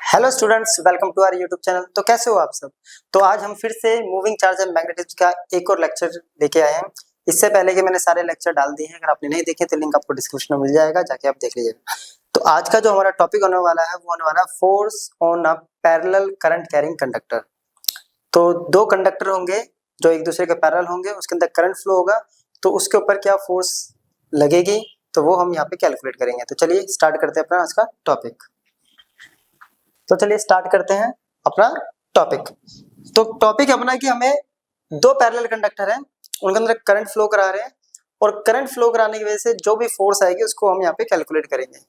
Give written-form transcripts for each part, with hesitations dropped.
Hello students, welcome to our YouTube channel. तो कैसे हो आप सब। तो आज हम फिर से मूविंग चार्ज एंड मैग्नेटिज्म का एक और लेक्चर लेके आए हैं। इससे पहले कि मैंने सारे लेक्चर डाल दिए हैं, अगर आपने नहीं देखे तो लिंक आपको डिस्क्रिप्शन में मिल जाएगा, जाके आप देख लीजिएगा। तो आज का जो हमारा टॉपिक होने वाला है वो होने वाला है force on a parallel current carrying conductor. तो दो कंडक्टर होंगे जो एक दूसरे के पैरेलल होंगे, उसके अंदर करंट फ्लो होगा, तो उसके ऊपर क्या फोर्स लगेगी तो वो हम यहाँ पे कैलकुलेट करेंगे। तो चलिए स्टार्ट करते हैं अपना आज का टॉपिक। तो चलिए स्टार्ट करते हैं अपना टॉपिक। तो टॉपिक अपना कि हमें दो पैरेलल कंडक्टर हैं, उनके अंदर करंट फ्लो करा रहे हैं, और करंट फ्लो कराने की वजह से जो भी फोर्स आएगी उसको हम यहाँ पे कैलकुलेट करेंगे।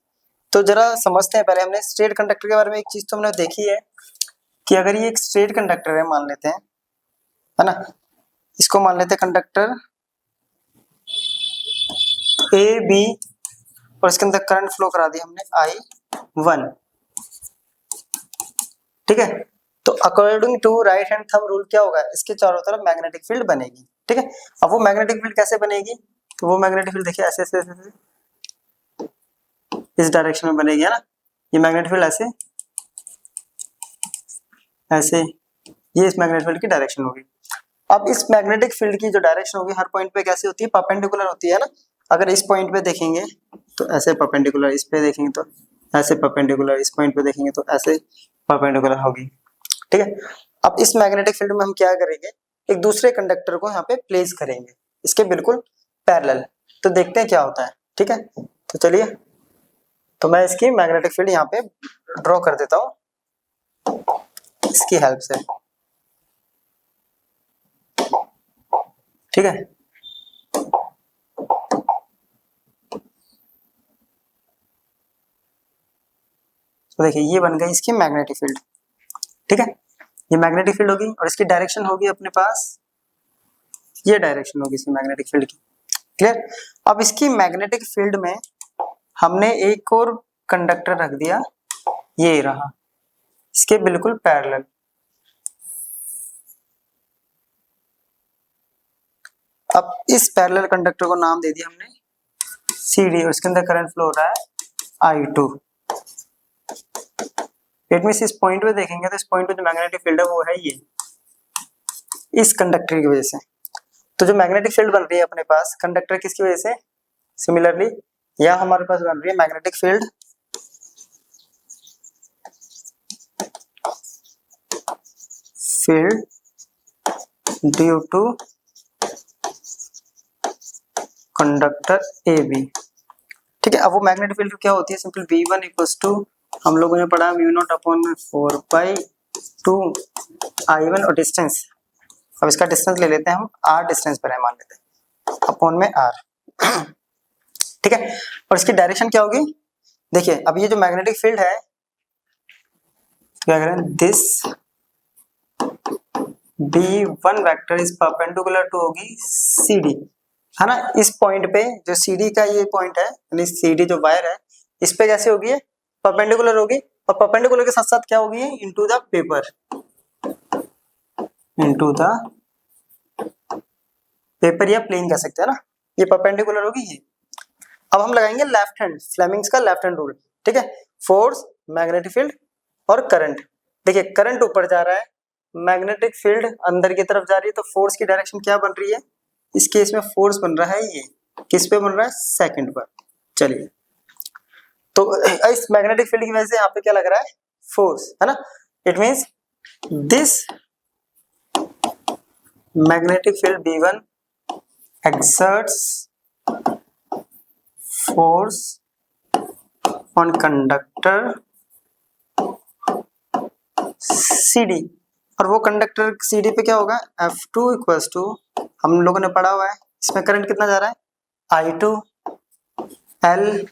तो जरा समझते हैं। पहले हमने स्ट्रेट कंडक्टर के बारे में एक चीज तो हमने देखी है कि अगर ये एक स्ट्रेट कंडक्टर है, मान लेते हैं, है ना, इसको मान लेते हैं कंडक्टर ए बी, और इसके अंदर करंट फ्लो करा दिया हमने I1। ठीक है। तो according to right hand thumb rule क्या होगा, इसके चारों तरफ मैग्नेटिक फील्ड बनेगी। ठीक है। अब वो मैग्नेटिक फील्ड कैसे बनेगी, तो वो मैग्नेटिक फील्ड देखिए ऐसे ऐसे ऐसे इस डायरेक्शन में बनेगी, है ना। ये मैग्नेटिक फील्ड ऐसे ऐसे, ये इस मैग्नेटिक फील्ड की डायरेक्शन होगी। अब इस मैग्नेटिक फील्ड की जो डायरेक्शन होगी हर पॉइंट पे कैसे होती है, परपेंडिकुलर होती है ना। अगर इस पॉइंट पे देखेंगे तो ऐसे परपेंडिकुलर, इस पे देखेंगे तो ऐसे परपेंडिकुलर, इस पॉइंट पे देखेंगे तो ऐसे परपेंडिकुलर होगी। ठीक है। अब इस मैग्नेटिक फील्ड में हम क्या करेंगे, एक दूसरे कंडक्टर को यहाँ पे प्लेस करेंगे इसके बिल्कुल पैरेलल। तो देखते हैं क्या होता है। ठीक है। तो चलिए, तो मैं इसकी मैग्नेटिक फील्ड यहाँ पे ड्रॉ कर देता हूँ इसकी हेल्प से। ठीक है। तो देखिए ये बन गई इसकी मैग्नेटिक फील्ड। ठीक है। ये मैग्नेटिक फील्ड होगी और इसकी डायरेक्शन होगी अपने पास, ये डायरेक्शन होगी इसकी मैग्नेटिक फील्ड की। क्लियर। अब इसकी मैग्नेटिक फील्ड में हमने एक और कंडक्टर रख दिया, ये रहा इसके बिल्कुल पैरेलल। अब इस पैरेलल कंडक्टर को नाम दे दिया हमने CD, और इसके अंदर करंट फ्लो हो रहा है I2। इट मींस इस पॉइंट पे देखेंगे तो इस पॉइंट पे जो मैग्नेटिक फील्ड है वो है ये, इस कंडक्टर की वजह से। तो जो मैग्नेटिक फील्ड बन रही है अपने पास कंडक्टर किसकी वजह से, सिमिलरली यहाँ हमारे पास बन रही है magnetic field due to conductor AB। ठीक है। अब वो मैग्नेटिक फील्ड क्या होती है, सिंपल V1 इक्वल्स टू, हम लोगों ने पढ़ा μ0/4π2I1, और डिस्टेंस, अब इसका डिस्टेंस ले लेते हैं हम, R डिस्टेंस पर है मान लेते हैं, अपॉन में R। ठीक है। और इसकी डायरेक्शन क्या होगी, देखिए अब ये जो मैग्नेटिक फील्ड है क्या करें, this B1 vector is perpendicular to होगी CD, है ना। इस पॉइंट पे जो CD का ये पॉइंट है, यानी CD जो वायर है इस पे कैसे होगी, परपेंडिकुलर होगी, और परपेंडिकुलर के साथ साथ क्या होगी, इनटू द पेपर या प्लेन कह सकते हैं ना, ये परपेंडिकुलर होगी ये। अब हम लगाएंगे लेफ्ट हैंड, फ्लेमिंग्स का लेफ्ट हैंड रूल। ठीक है। फोर्स, मैग्नेटिक फील्ड और करंट। देखिए करंट ऊपर जा रहा है, मैग्नेटिक फील्ड अंदर की तरफ जा रही है, तो फोर्स की डायरेक्शन क्या बन रही है, इस केस में फोर्स बन रहा है ये, किस पे बन रहा है, सेकंड पर। चलिए, तो इस मैग्नेटिक फील्ड की वजह से यहाँ पे क्या लग रहा है, फोर्स, है ना। It means this magnetic field B1 exerts force on conductor CD, और वो कंडक्टर CD पे क्या होगा, F2 इक्वल्स टू, हम लोगों ने पढ़ा हुआ है, इसमें करंट कितना जा रहा है, I2 L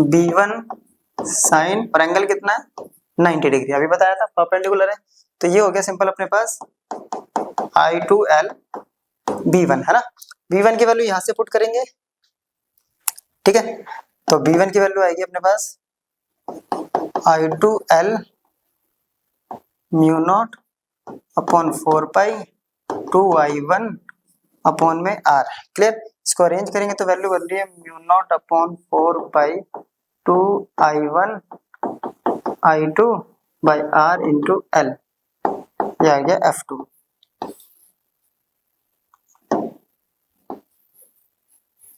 B1 साइन, और एंगल कितना है 90 डिग्री, अभी बताया था परपेंडिकुलर है। तो ये हो गया सिंपल अपने पास I2L B1, है ना। B1 की वैल्यू यहां से पुट करेंगे। ठीक है। तो B1 की वैल्यू आएगी अपने पास I2L μ0 अपॉन 4π2I1 अपॉन में R। क्लियर। इसको अरेंज करेंगे तो वैल्यू बन रही है μ0 upon 4π2I1 I2 by R into L, ये आ गया F2।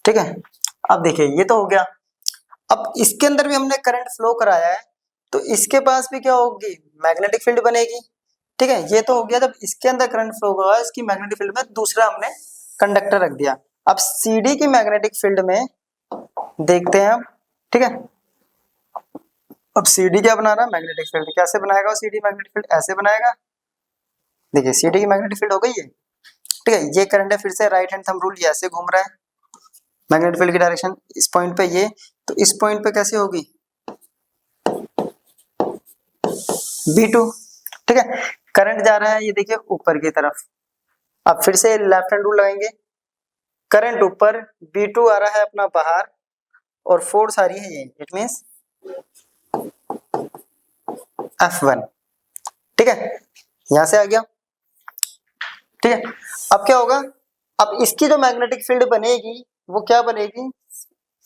ठीक है, अब देखिए ये तो हो गया। अब इसके अंदर भी हमने करंट फ्लो कराया है, तो इसके पास भी क्या होगी, मैग्नेटिक फील्ड बनेगी। ठीक है, ये तो हो गया जब इसके अंदर करंट फ्लो हुआ, इसकी मैग्नेटिक फील्ड में दूसरा हमने कंडक्टर रख दिया। अब CD की मैग्नेटिक फील्ड में देखते हैं हम। ठीक है, अब CD क्या बना रहा है, मैग्नेटिक फील्ड। कैसे बनाएगा CD मैग्नेटिक फील्ड, ऐसे बनाएगा। देखिए CD की मैग्नेटिक फील्ड हो गई है। ठीक है, ये करंट है, फिर से राइट हैंड थंब रूल, ये ऐसे घूम रहा है मैग्नेटिक फील्ड की डायरेक्शन, इस पॉइंट पे ये, तो इस पॉइंट पे कैसे होगी, B2। ठीक है, करंट जा रहा है ये देखिए ऊपर की तरफ। अब फिर से लेफ्ट हैंड रूल लगाएंगे, करंट ऊपर, B2 आ रहा है अपना बाहर, और फोर्स आ रही है ये, इट मींस F1। ठीक है, यहां से आ गया। ठीक है, अब क्या होगा, अब इसकी जो मैग्नेटिक फील्ड बनेगी वो क्या बनेगी,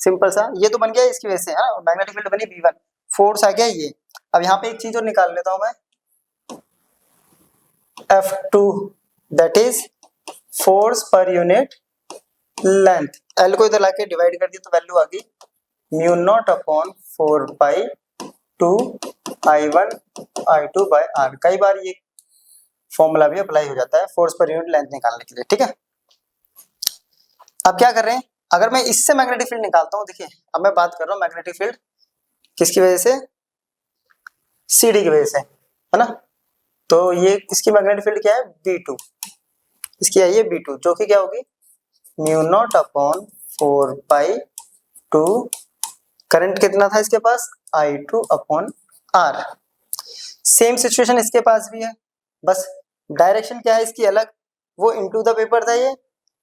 सिंपल सा, ये तो बन गया इसकी वजह से, हाँ मैग्नेटिक फील्ड बनी V1, फोर्स आ गया ये। अब यहाँ पे एक चीज और निकाल लेता हूं मैं, F2 that is force per unit length. L को इधर लाके डिवाइड कर दिया तो वैल्यू आ गई mu naught upon 4 pi 2 I1 I2 by R। कई बार ये फॉर्मूला भी अप्लाई हो जाता है फोर्स पर यूनिट लेंथ निकालने के लिए। ठीक है, अब क्या कर रहे हैं, अगर मैं इससे मैग्नेटिक फील्ड निकालता हूं, देखिए अब मैं बात कर रहा हूं मैग्नेटिक फील्ड किसकी वजह से, CD की वजह से, है ना। तो ये इसकी मैग्नेटिक फील्ड क्या है, B2, इसकी है ये B2, जो कि क्या होगी mu naught upon 4 pi 2, current कितना था इसके पास, I2 upon R। Same situation इसके पास भी है, बस डायरेक्शन क्या है इसकी अलग, वो इनटू द पेपर था, ये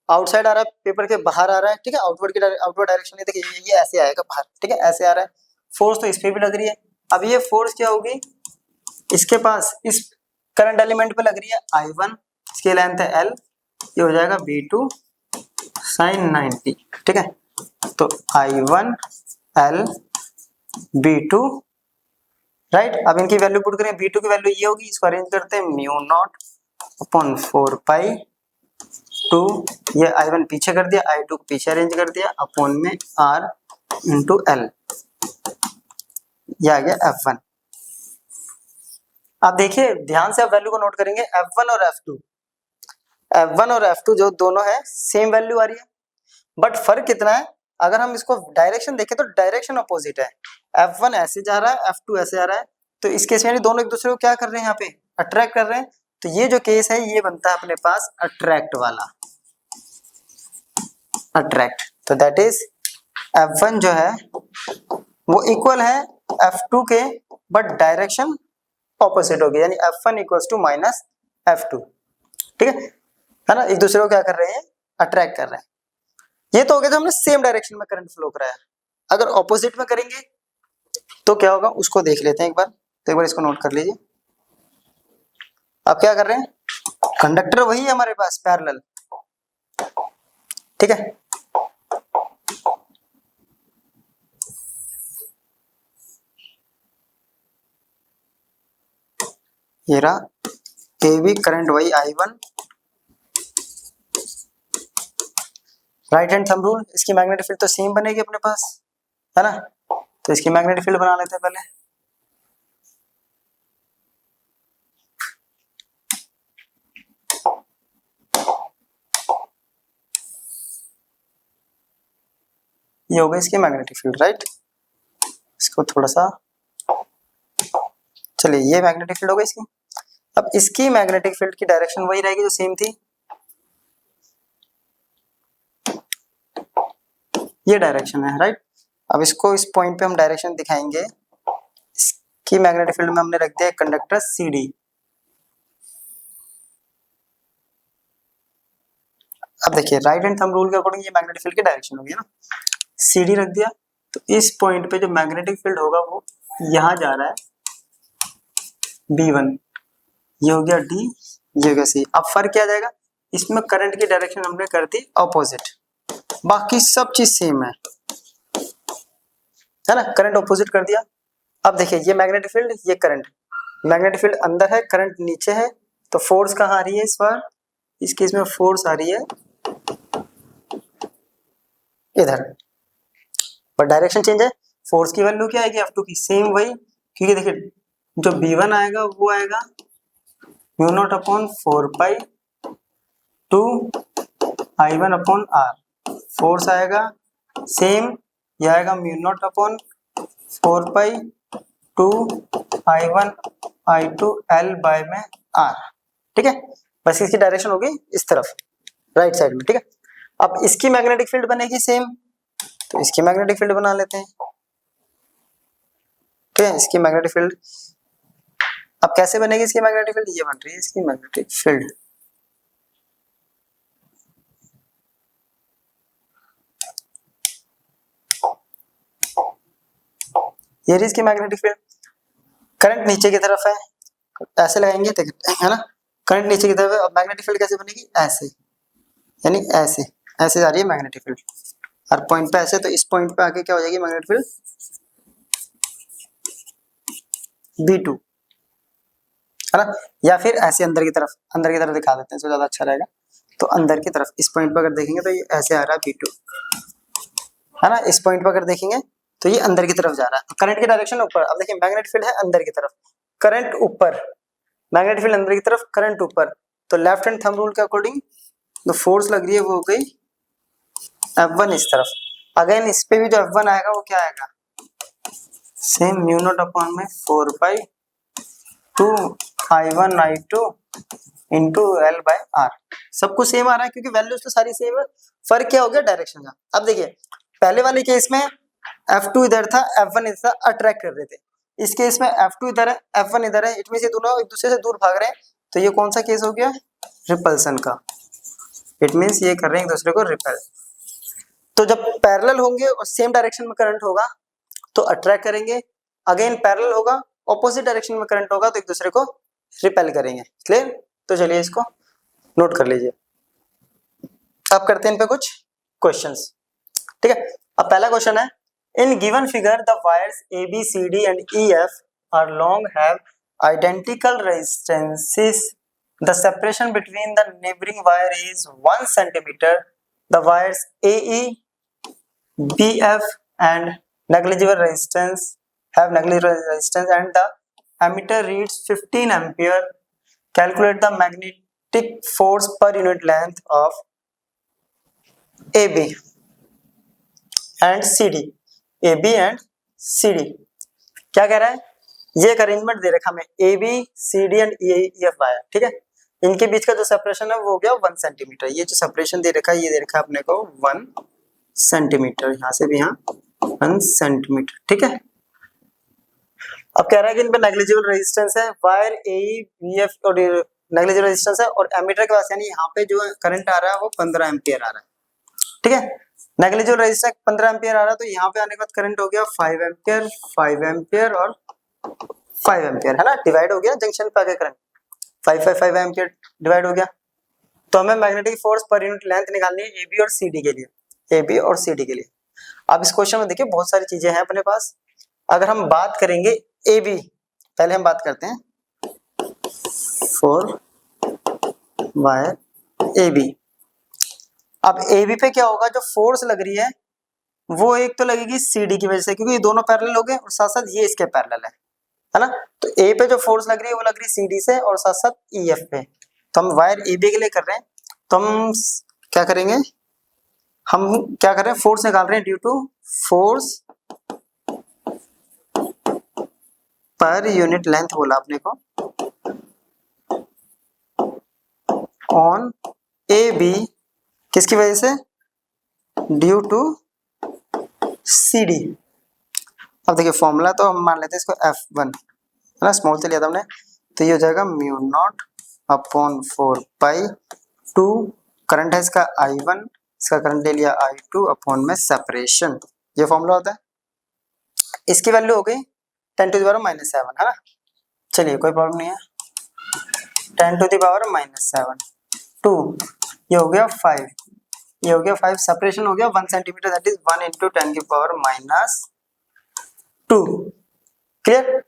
आउटसाइड आ रहा है, पेपर के बाहर आ रहा है। ठीक है, आउटवर्ड डायरेक्शन है, देखिए ये ऐसे आएगा बाहर। ठीक है, ऐसे आ रहा है, फोर्स तो इस पे भी लग रही है। अब ये फोर्स क्या होगी, इसके पास इस करंट एलिमेंट पे लग रही है I1, इसकी लेंथ है L, ये हो जाएगा B2 sin 90। ठीक है, तो I1 L B2, राइट। अब इनकी वैल्यू पुट करें, B2 की वैल्यू ये होगी, इसको अरेंज करते हैं म्यू नॉट अपॉन 4 पाई 2, ये I1 पीछे कर दिया, I2 को पीछे अरेंज कर दिया, अपॉन में R इंटू L, ये आ गया F1। अब देखिए ध्यान से आप वैल्यू को नोट करेंगे, F1 और F2, F1 और F2 जो दोनों है सेम वैल्यू आ रही है, बट फर्क कितना है, अगर हम इसको डायरेक्शन देखें तो डायरेक्शन अपोजिट है। F1 ऐसे जा रहा है, F2 ऐसे आ रहा है, तो इस केस में दोनों एक दूसरे को क्या कर रहे हैं, यहाँ पे अट्रैक्ट कर रहे हैं। तो ये जो केस है ये बनता है अपने पास अट्रैक्ट वाला, अट्रैक्ट। तो दैट इज F1 जो है वो इक्वल है F2 के, बट डायरेक्शन ऑपोजिट होगी, यानी F1 equals to minus F2। ठीक है ना, एक दूसरे को क्या कर रहे हैं, अट्रैक्ट कर रहे हैं। ये तो हो गया जो हमने सेम डायरेक्शन में करंट फ्लो कराया। अगर ऑपोजिट में करेंगे तो क्या होगा, उसको देख लेते हैं एक बार। तो एक बार इसको नोट कर लीजिए। अब क्या कर रहे हैं, कंडक्टर वही है हमारे पास पैरेलल। ठीक है, ये रहा AB करंट वही I1, right hand thumb rule, इसकी मैग्नेटिक फील्ड तो सेम बनेगी अपने पास, है ना। तो इसकी मैग्नेटिक फील्ड बना लेते हैं पहले। ये हो गई इसकी मैग्नेटिक फील्ड, राइट। इसको थोड़ा सा, चलिए ये मैग्नेटिक फील्ड हो गई इसकी। अब इसकी मैग्नेटिक फील्ड की डायरेक्शन वही रहेगी जो सेम थी, ये डायरेक्शन है, राइट। अब इसको इस पॉइंट पे हम डायरेक्शन दिखाएंगे, इसकी मैग्नेटिक फील्ड में हमने रख दिया कंडक्टर CD। अब देखिए राइट हैंड थंब रूल के अकॉर्डिंग ये मैग्नेटिक फील्ड की डायरेक्शन होगी ना, CD रख दिया, तो इस पॉइंट पे जो मैग्नेटिक फील्ड होगा वो यहाँ जा रहा है B1, ये हो गया D, ये हो गया C। अब फर्क क्या आ जाएगा, इसमें करंट की डायरेक्शन हमने कर दी ऑपोजिट, बाकी सब चीज सेम है ना, करंट ऑपोजिट कर दिया। अब देखिए ये मैग्नेटिक फील्ड, ये करंट, मैग्नेटिक फील्ड अंदर है, करंट नीचे है, तो फोर्स कहाँ आ रही है इस बार, इस केस में फोर्स आ रही है इधर, पर डायरेक्शन चेंज है। फोर्स की वैल्यू क्या आएगी, F2 की सेम वही, क्योंकि देखिए जो V1 आएगा वो आएगा mu naught upon 4 pi 2 I1 upon R, force आएगा सेम, ये आएगा mu naught upon 4 pi 2 I1 I2 L by में R, ठीक है। बस इसकी डायरेक्शन होगी इस तरफ राइट साइड में, ठीक है। अब इसकी मैग्नेटिक फील्ड बनेगी सेम, तो इसकी मैग्नेटिक फील्ड बना लेते हैं, ठीक है। इसकी मैग्नेटिक फील्ड अब कैसे बनेगी, इसकी मैग्नेटिक फील्ड ये बन रही है इसकी मैग्नेटिक फील्ड, ये रही इसकी मैग्नेटिक फील्ड। करंट नीचे की तरफ है, ऐसे लगाएंगे है ना, करंट नीचे की तरफ है। अब मैग्नेटिक फील्ड कैसे बनेगी, ऐसे, यानी ऐसे ऐसे जा रही है मैग्नेटिक फील्ड, हर पॉइंट पे ऐसे, तो इस पॉइंट पे आके क्या हो जाएगी मैग्नेटिक फील्ड B2, है ना। या फिर ऐसे अंदर की तरफ दिखा देते हैं तो ज्यादा अच्छा रहेगा। तो अंदर की तरफ इस पॉइंट पर अगर देखेंगे तो ये ऐसे आ रहा है B2, है ना। इस पॉइंट पर अगर देखेंगे तो ये अंदर की तरफ जा रहा है, करंट की डायरेक्शन ऊपर। अब देखिए मैग्नेटिक फील्ड है अंदर की तरफ, करंट ऊपर, मैग्नेटिक फील्ड अंदर की तरफ, करंट ऊपर, तो लेफ्ट हैंड थंब रूल के अकॉर्डिंग जो फोर्स लग रही है वो हो गई F1 इस तरफ। अगेन इस पे भी जो F1 आएगा वो क्या आएगा, सेम म्यू नॉट अपॉन में 4 pi 2 I1 I2 into L by R, सब कुछ सेम आ रहा है क्योंकि वैल्यूज तो सारी सेम है, फर्क क्या हो गया डायरेक्शन का। अब देखिए पहले वाले केस में F2 इधर था, F1 इधर था, अट्रैक्ट कर रहे थे। इस केस में F2 इधर है, F1 इधर है, इट मींस ये दोनों एक दूसरे से दूर भाग रहे हैं, तो ये कौन सा केस हो गया, रिपल्सन का। इट मींस ये कर रहे हैं एक दूसरे को रिपेल। तो जब पैरेलल होंगे और सेम डायरेक्शन में करंट होगा तो अट्रैक्ट करेंगे, अगेन पैरेलल होगा ऑपोजिट डायरेक्शन में करंट होगा तो एक दूसरे को रिपेल करेंगे, क्लियर। तो चलिए इसको नोट कर लीजिए। अब करते हैं इन पे कुछ क्वेश्चंस, ठीक है। अब पहला क्वेश्चन है, in given figure the wires AB CD and EF are long have identical resistances, the separation between the neighbouring wire is 1 centimetre, the wires AE BF and negligible resistance have negligible resistance and the ammeter reads 15 ampere, calculate the magnetic force per unit length of AB and CD, AB and CD। क्या कह रहा है, ये एक arrangement they रखा हमें AB CD and EF wire, ठीक है। इनके बीच का जो सेपरेशन है वो हो गया 1 सेंटीमीटर। ये जो सेपरेशन दे रखा है ये दे रखा है अपने को 1 सेंटीमीटर, यहाँ से भी यहाँ 1 सेंटीमीटर, ठीक है। अब कह रहा है कि इन पे नेग्लिजिबल रेजिस्टेंस है, वायर AE BF और नेग्लिजिबल रेजिस्टेंस है, और एमीटर के पास यानी यहाँ पे जो करंट आ रहा है वो 15 एम्पियर आ रहा है, ठीक है। नेग्लिजिबल रेजिस्टेंस 15 एम्पियर आ रहा है, तो यहाँ पे आने के बाद करंट हो गया 5 एम्पियर 5 एम्पियर और 5 एम्पियर, है ना, डिवाइड हो गया जंक्शन पे आके करंट 5 एम्पियर डिवाइड हो गया। तो हमें magnetic force per unit length निकालनी है AB और CD के लिए, AB और CD के लिए। अब इस क्वेश्चन में देखिए बहुत सारी चीजें हैं अपने पास। अगर हम बात करेंगे AB, पहले हम बात करते हैं फॉर वायर AB। अब AB पे क्या होगा, जो फोर्स लग रही है वो एक तो लगेगी CD की वजह से, क्योंकि ये दोनों पैरेलल हो गए और साथ साथ ये इसके पैरेलल है ना। तो A पे जो फोर्स लग रही है वो लग रही है CD से और साथ साथ EF पे। तो हम वायर AB के लिए कर रहे हैं, तो हम क्या करेंगे, हम क्या कर रहे हैं, फोर्स निकाल रहे हैं due to force per unit length बोला अपने को ऑन AB, किसकी वजह से, ड्यू टू CD। अब देखिए फॉर्मूला तो हम मान लेते हैं इसको F1, है ना, स्मॉल से लिया था हमने, तो ये हो जाएगा mu naught upon 4 pi 2, current है इसका I1, इसका करंट ले लिया I2 अपॉन में सेपरेशन, ये फॉर्मूला होता है। इसकी वैल्यू हो गई 10 टू द पावर -7, है ना। चलिए कोई प्रॉब्लम नहीं है, 10 टू द पावर -7 2, ये हो गया 5, ये हो गया 5, सेपरेशन हो गया 1 सेंटीमीटर, दैट इज 1 इंटू 10 की पावर -2। क्लियर।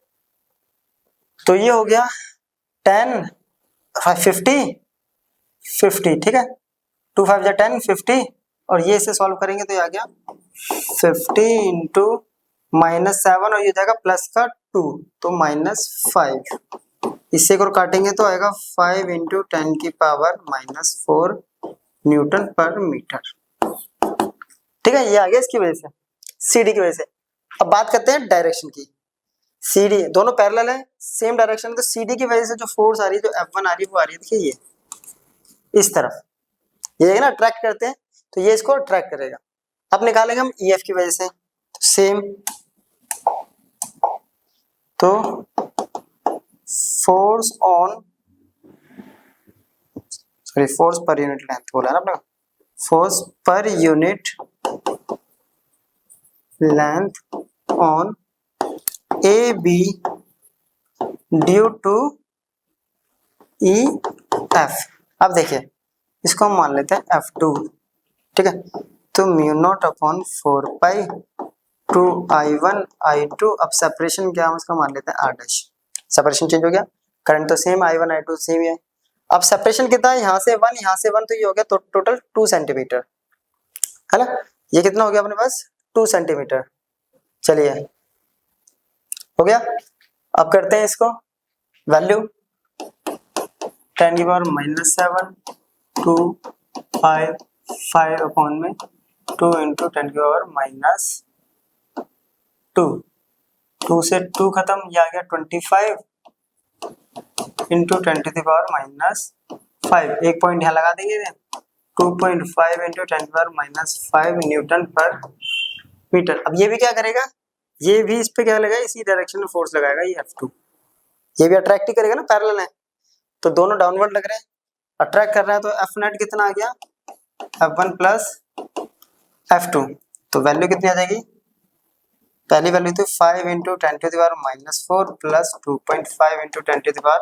तो ये हो गया 10 50 50, ठीक है, 2 5 10 50, और ये इसे सॉल्व करेंगे तो ये आ गया 50 इंटू -7 और ये जाएगा प्लस का 2 तो -5। इससे एक और काटेंगे तो आएगा 5 इंटू 10 की पावर -4 न्यूटन पर मीटर। ठीक है, ये आ गया इसकी वजह से, सीडी की वजह से। अब बात करते हैं डायरेक्शन की। सीडी दोनों पैरेलल है, सेम डायरेक्शन, तो सीडी की वजह से जो फोर्स आ रही है, जो F1 आ रही है, वो आ रही है देखिए ये इस तरफ, ये है ना अट्रैक्ट करते हैं, तो ये इसको अट्रैक्ट करेगा। अब निकालेंगे हम EF की वजह से, सेम, तो force on, sorry force per unit length बोला ना आपने, force per unit length on AB due to EF। अब देखिए इसको हम मान लेते हैं F2, ठीक है, तो μ0/4 टू I1 I2। अब सेपरेशन क्या हम इसका मान लेते हैं R', सेपरेशन चेंज हो गया, करंट तो सेम, I1 I2 सेम ही है। अब सेपरेशन कितना है, यहाँ से 1 यहाँ से 1, तो ये हो गया तो टोटल 2 सेंटीमीटर, है ना। ये कितना हो गया अपने पास 2 सेंटीमीटर। चलिए हो गया। अब करते हैं इसको वैल्यू, 10 की पावर -7 2 5 अपॉन में 2 इंटू 10 की पावर -2, 2 से 2 खत्म, ये आ गया 25 इंटू 10 टू द पावर -5। एक पॉइंट यहाँ लगा देंगे, 2.5 इंटू 10 की पावर -5 न्यूटन पर मीटर। अब ये भी क्या करेगा, ये भी इस पे क्या लगेगा, इसी डायरेक्शन में फोर्स लगाएगा, ये F2, ये भी अट्रैक्ट ही करेगा ना, पैरेलल है, तो दोनों डाउनवर्ड लग रहे हैं, अट्रैक्ट कर रहा है, तो F नेट कितना आ गया, F1 प्लस F2, तो वैल्यू कितनी आ जाएगी, पहली वैल्यू थी 5 into 10 to the power -4 plus 2.5 into 10 to the power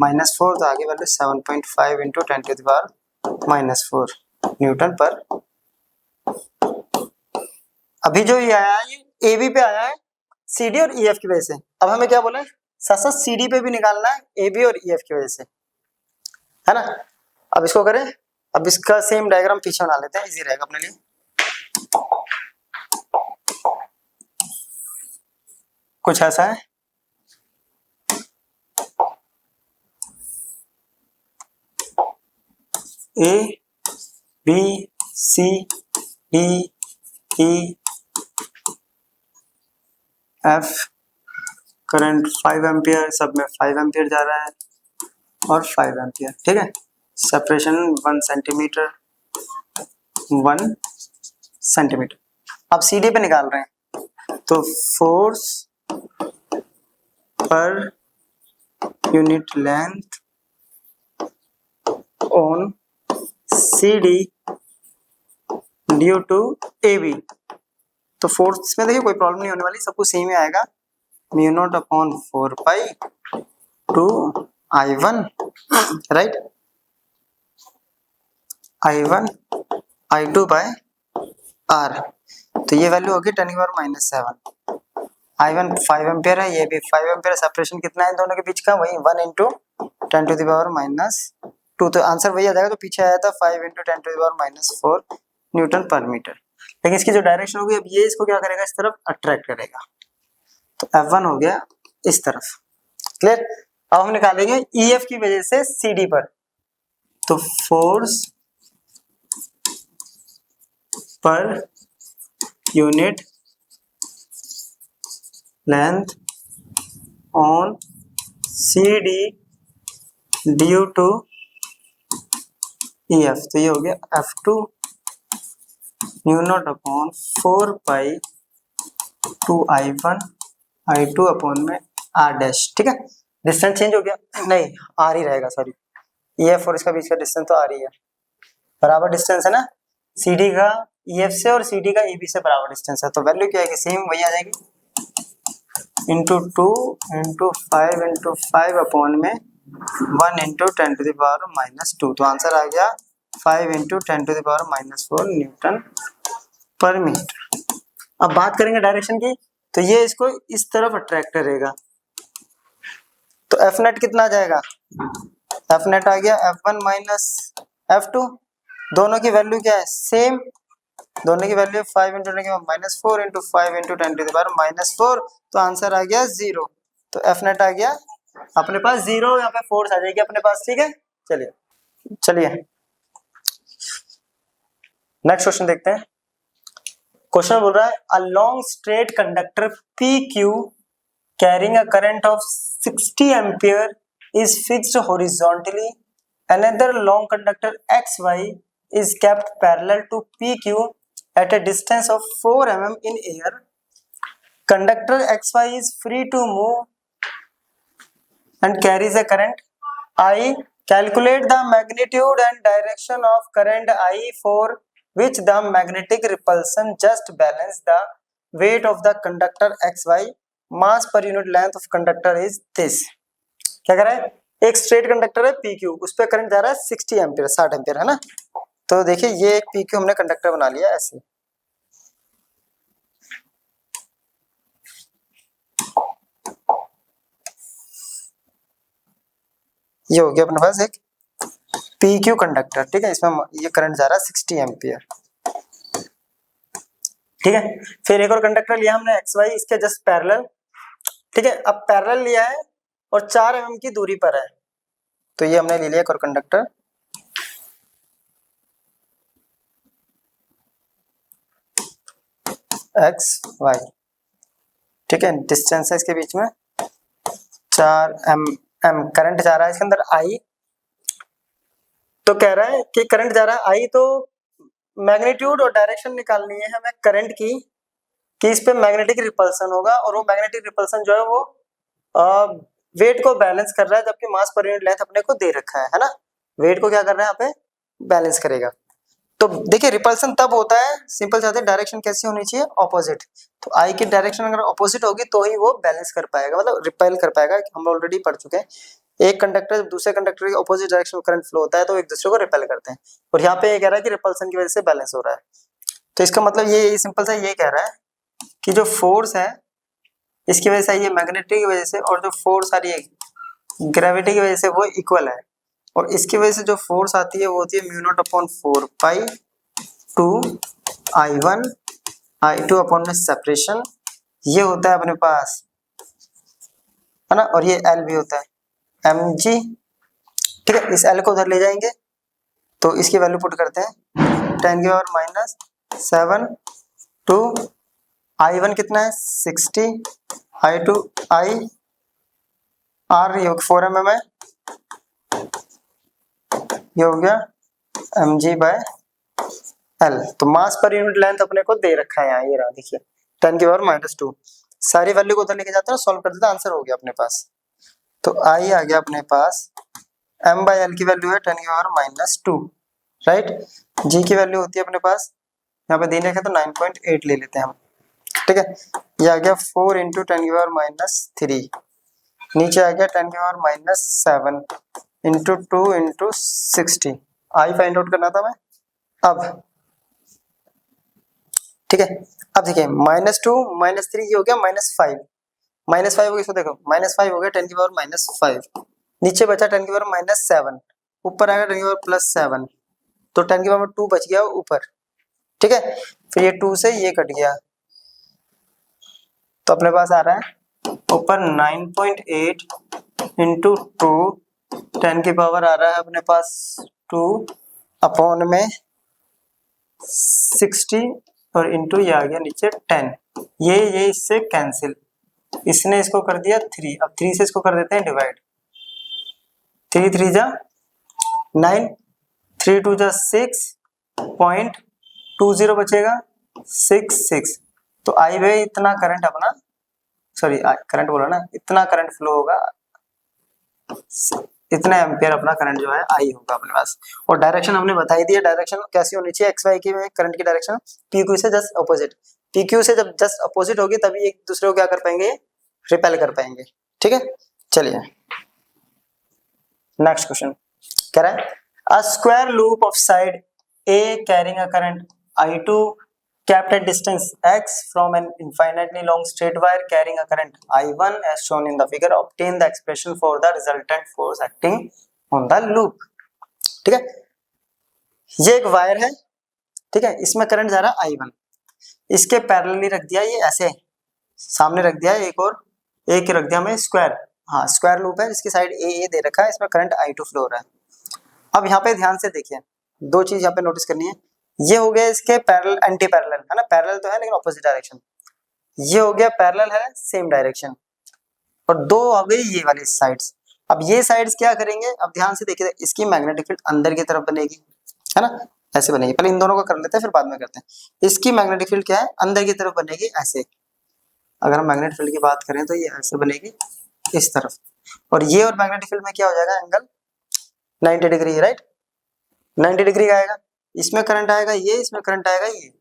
-4, तो आगे value 7.5 into 10 to the power -4 newton per. अभी जो ये आया है ये AB पे आया है, CD और EF की वजह से। अब हमें क्या बोला है, साथ साथ CD पे भी निकालना है AB और EF की वजह से, है ना। अब इसको करें, अब इसका सेम डायग्राम पीछे बना लेते हैं, इजी रहेगा अपने लिए। कुछ ऐसा है, A B C D E F, current 5 ampere, सब में 5 एम्पियर जा रहा है और 5 एम्पियर, ठीक है। Separation 1 centimetre 1 centimetre. अब CD पे निकाल रहे हैं, तो force per unit length on CD due to AB, तो फोर्स में देखिए कोई प्रॉब्लम नहीं होने वाली, सब कुछ सेम ही आएगा, μ0/4 to I1, right, I1 I2 by R, तो ये वैल्यू होगी 10 की पावर -7। I1 5 एम्पियर है, ये भी 5 एम्पियर, सेपरेशन कितना है दोनों के बीच का, वही 1 इंटू 10 टू द पावर -2, तो आंसर वही आ जाएगा, तो पीछे आया था 5 into 10 to the power -4 newton per metre. लेकिन इसकी जो डायरेक्शन होगी, अब ये इसको क्या करेगा, इस तरफ अट्रैक्ट करेगा, तो F1 हो गया इस तरफ, क्लियर। अब हम निकालेंगे EF की वजह से CD पर, तो force per unit length on CD due to EF, तो ये हो गया F2 μ0/4 to I1 I2 upon में R', ठीक है। डिस्टेंस चेंज हो गया, नहीं R ही रहेगा, सॉरी, EF और इसका बीच का डिस्टेंस तो R ही है, बराबर डिस्टेंस है ना, CD का EF से और CD का EB से बराबर डिस्टेंस है, तो वैल्यू क्या आएगी, सेम वही आ जाएगी, इंटू 2 इंटू 5 इंटू 5 अपॉन में 1 इंटू 10 टू द पावर -2, तो आंसर आ गया 5 into 10 to the power -4 newton per metre. अब बात करेंगे डायरेक्शन की, तो ये इसको इस तरफ अट्रैक्ट करेगा। तो एफ नेट कितना आ जाएगा, एफ नेट आ गया F1 माइनस F2, दोनों की वैल्यू क्या है सेम, दोनों की value 5 into minus 4 into 5 into 10⁻⁻⁴, तो आंसर आ गया 0। तो एफ नेट आ गया अपने पास 0, यहाँ पे फोर्स आ जाएगी अपने पास, ठीक है। चलिए नेक्स्ट क्वेश्चन देखते हैं। क्वेश्चन बोल रहा है a long straight conductor PQ carrying a current of 60 ampere is fixed horizontally. Another long conductor XY is kept parallel to PQ at a distance of 4 mm in air. Conductor XY is free to move and carries a current I. Calculate the magnitude and direction of current I for which the magnetic repulsion just balance the weight of the conductor XY. Mass per unit length of conductor is this. क्या कर रहा है, एक straight conductor है PQ, उस पर current जा रहा है 60 एम्पियर, 60 एम्पियर है ना। तो देखिए ये एक PQ हमने कंडक्टर बना लिया ऐसे, ये हो गया अपने पास एक PQ कंडक्टर, ठीक है। इसमें ये करंट जा रहा है 60 एम्पियर, ठीक है। फिर एक और कंडक्टर लिया हमने XY, इसके जस्ट पैरेलल, ठीक है। अब पैरेलल लिया है और 4 mm की दूरी पर है, तो ये हमने ले लिया एक और कंडक्टर, XY, ठीक है। डिस्टेंस है इसके बीच में 4 mm, करंट जा रहा है इसके अंदर I। तो कह रहा है कि करंट जा रहा है I, तो मैग्नीट्यूड और डायरेक्शन निकालनी है हमें करंट की, कि इस पे मैग्नेटिक रिपल्सन होगा, और वो मैग्नेटिक रिपल्सन जो है वो वेट को बैलेंस कर रहा है, जबकि मास पर यूनिट लेंथ अपने को दे रखा है ना। वेट को क्या कर रहा है यहाँ पे बैलेंस करेगा। तो देखिए रिपल्सन तब होता है, सिंपल चाहते हैं डायरेक्शन कैसी होनी चाहिए, ऑपोजिट। तो आई की डायरेक्शन अगर ऑपोजिट होगी तो ही वो बैलेंस कर पाएगा, मतलब रिपेल कर पाएगा। हम ऑलरेडी पढ़ चुके हैं, एक कंडक्टर जब दूसरे कंडक्टर के ऑपोजिट डायरेक्शन में करंट फ्लो होता है तो एक दूसरे को रिपेल करते हैं, और यहाँ पे ये कह रहा है कि रिपल्सन की वजह से बैलेंस हो रहा है। तो इसका मतलब ये सिंपल सा ये कह रहा है कि जो फोर्स है इसकी वजह से ये मैग्नेटिक की वजह से, और जो फोर्स आ रही है ग्रेविटी की वजह से वो इक्वल है, और इसकी वजह से जो फोर्स आती है वो होती है μ0/4 पाई 2 I1 I2 अपॉन में सेपरेशन, ये होता है अपने पास है ना, और ये L भी होता है mg, ठीक है। इस L को उधर ले जाएंगे तो इसकी वैल्यू पुट करते हैं 10⁻⁻7 टू I1 कितना है 60, I2 I R ये 4 mm है, ये हो गया mg/L। तो मास पर यूनिट लेंथ अपने को दे रखा है यहाँ, ये रहा देखिए 10⁻⁻²। सारी वैल्यू को उधर लेके जाते हैं, सॉल्व कर देते हैं, आंसर हो गया अपने पास। तो I आ गया अपने पास, m/L की वैल्यू है 10⁻⁻2, राइट। G की वैल्यू होती है अपने पास, यहाँ पे देने का तो 9.8 ले लेते हैं हम, ठीक है। ये आ गया 4 इंटू 10⁻⁻3, नीचे आ गया 10⁻⁻7 into 2 into 60। I find out करना था मैं अब, ठीक है। अब देखिए -2 -3 ये हो गया -5, -5 हो गया, इसको देखो -5 हो गया 10⁻⁻5, नीचे बचा 10⁻⁻7, ऊपर आएगा 10⁻+7, तो 10⁻2 बच गया ऊपर, ठीक है। फिर ये 2 से ये कट गया, तो अपने पास आ रहा है ऊपर 9.8 इंटू 2 10 की पावर आ रहा है अपने पास 2 अपॉन में 60, और इंटू ये आ गया नीचे 10, ये इससे कैंसिल, इसने इसको कर दिया 3, अब 3 से इसको कर देते हैं डिवाइड, 3 3 जा 9, 3 2 जा 6.20 बचेगा 6 तो आई वे इतना करंट अपना, सॉरी करंट बोला ना, इतना करंट फ्लो होगा, इतना एम्पियर अपना करंट जो है आई होगा अपने पास। और डायरेक्शन हमने बताई दी है, डायरेक्शन कैसी होनी चाहिए XY की में करंट की डायरेक्शन PQ से जस्ट अपोजिट, PQ से जब जस्ट अपोजिट होगी तभी एक दूसरे को क्या कर पाएंगे, रिपेल कर पाएंगे, ठीक है। चलिए नेक्स्ट क्वेश्चन कह रहा है a square loop of side A carrying a current I2 kept at distance x from an infinitely long straight wire carrying a current I1 as shown in the figure. Obtain the expression for the resultant force acting on the loop. ठीक है, ये एक wire है, ठीक है, इसमें current जा रहा है I1, इसके पैरेलली रख दिया, ये ऐसे सामने रख दिया, एक और एक रख दिया हमें स्क्वायर, हाँ स्क्वायर लूप है, इसकी साइड ए दे रखा है, इसमें करंट I2 फ्लो हो रहा है। अब यहाँ पे ध्यान से देखिए, दो चीज यहाँ पे नोटिस करनी है, ये हो गया इसके पैरेलल एंटी पैरेलल है ना, पैरेलल तो है लेकिन ऑपोजिट डायरेक्शन, ये हो गया पैरेलल है सेम डायरेक्शन, और दो हो गई ये वाली साइड्स। अब ये साइड्स क्या करेंगे, अब ध्यान से देखिए, इसकी मैग्नेटिक फील्ड अंदर की तरफ बनेगी, है ना, ऐसे बनेगी, पहले इन दोनों को कर लेते हैं फिर बाद में करते हैं। इसकी मैग्नेटिक फील्ड क्या है, अंदर की तरफ बनेगी ऐसे, अगर हम मैग्नेटिक फील्ड की बात करें तो ये ऐसे बनेगी इस तरफ, और ये और मैग्नेटिक फील्ड में क्या हो जाएगा एंगल 90 डिग्री, राइट, 90 डिग्री का आएगा, इसमें करंट आएगा ये, इसमें करंट आएगा ये,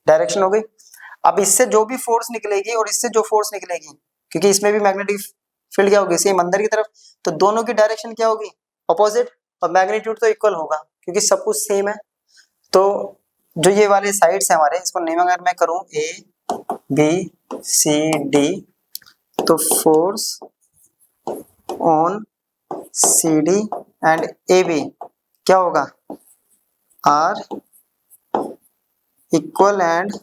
डायरेक्शन हो गई। अब इससे जो भी फोर्स निकलेगी और इससे जो फोर्स निकलेगी, क्योंकि इसमें भी मैग्नेटिक फील्ड क्या होगी सेम अंदर की तरफ, तो दोनों की डायरेक्शन क्या होगी अपोजिट, और मैग्नीट्यूड तो इक्वल होगा क्योंकि सब कुछ सेम है। तो जो ये वाले साइड्स है हमारे, इसको नेम अगर मैं करूं ए बी सी डी, तो force on C D and A B क्या होगा, are equal and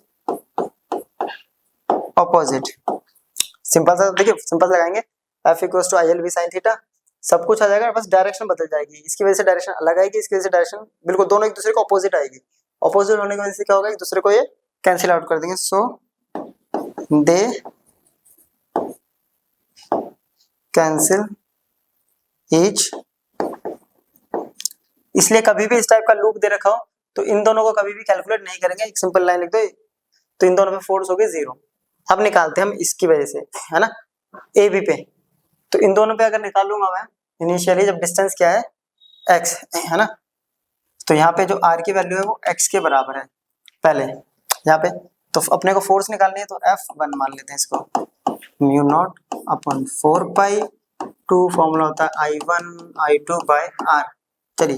opposite. Simple सा देखिए, सिंपल लगाएंगे, F equals to I L B sine theta, सब कुछ आ जाएगा, बस डायरेक्शन बदल जाएगी, इसकी वजह से डायरेक्शन अलग आएगी, इसकी वजह से डायरेक्शन बिल्कुल दोनों एक दूसरे को ऑपोजिट आएगी, ऑपोजिट होने की वजह से क्या होगा, एक दूसरे को ये कैंसिल आउट कर देंगे, सो दे कैंसिल ईच। इसलिए कभी भी इस टाइप का लूप दे रखा हो तो इन दोनों को कभी भी कैलकुलेट नहीं करेंगे, एक सिंपल लाइन लिख दो, तो इन दोनों पे फोर्स होगी 0। अब निकालते हैं हम इसकी वजह से, है ना, ए बी पे, तो इन दोनों पे अगर निकालूंगा मैं इनिशियली, जब डिस्टेंस क्या है x है ना, तो यहाँ पे जो r की वैल्यू है वो x के बराबर है पहले यहाँ पे, तो अपने को फोर्स निकालनी है, तो F1 मान लेते हैं इसको, mu naught upon 4 pi 2 formula होता है I1 I2 बाय R, चलिए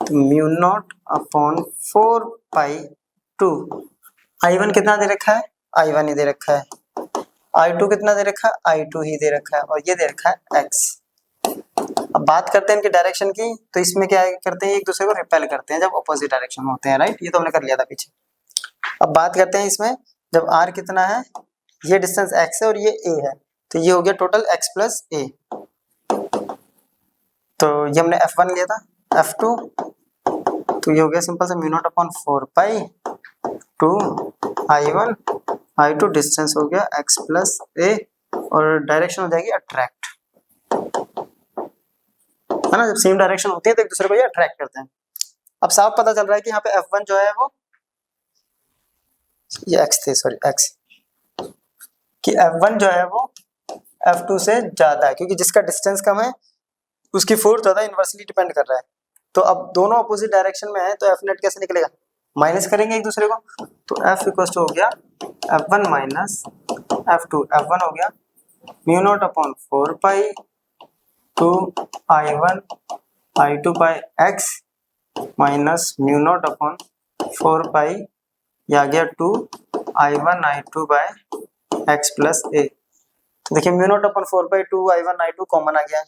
तो mu naught upon 4 pi 2, I1 कितना दे रखा है, I1 ही दे रखा है, I2 कितना दे रखा है, I2 ही दे रखा है, और ये दे रखा है x। अब बात करते हैं इनकी डायरेक्शन की, तो इसमें क्या करते हैं, एक दूसरे को रिपेल करते हैं जब ऑपोजिट डायरेक्शन में होते हैं, राइट, ये तो हमने कर लिया था पीछे। अब बात करते हैं इसमें, जब r कितना है, ये डिस्टेंस x है और ये a है, तो ये हो गया टोटल x प्लस a, तो ये हमने F1 लिया था, F2 तो ये हो गया सिंपल सा mu naught upon 4 pi 2 I1 I2, distance हो गया x प्लस a, और डायरेक्शन हो जाएगी अट्रैक्ट, है ना, जब सेम डायरेक्शन होती है तो एक दूसरे को ये अट्रैक्ट करते हैं। अब साफ पता चल रहा है कि यहाँ पे F1 जो है वो ये x थे, सॉरी x, कि F1 जो है वो F2 से ज्यादा है, क्योंकि जिसका डिस्टेंस कम है उसकी फोर्स ज्यादा इनवर्सली डिपेंड कर रहा है। तो अब दोनों अपोजिट डायरेक्शन में है, तो F नेट कैसे निकलेगा, माइनस करेंगे एक दूसरे को, तो F इक्वल टू हो गया F1 माइनस F2, F1 हो गया mu naught upon 4 pi 2 I1 I2 by x minus mu naught upon 4 पाई, ये आ गया 2 I1 I2 by x plus a। तो देखिए mu naught upon 4 pi 2 I1 I2 common आ गया,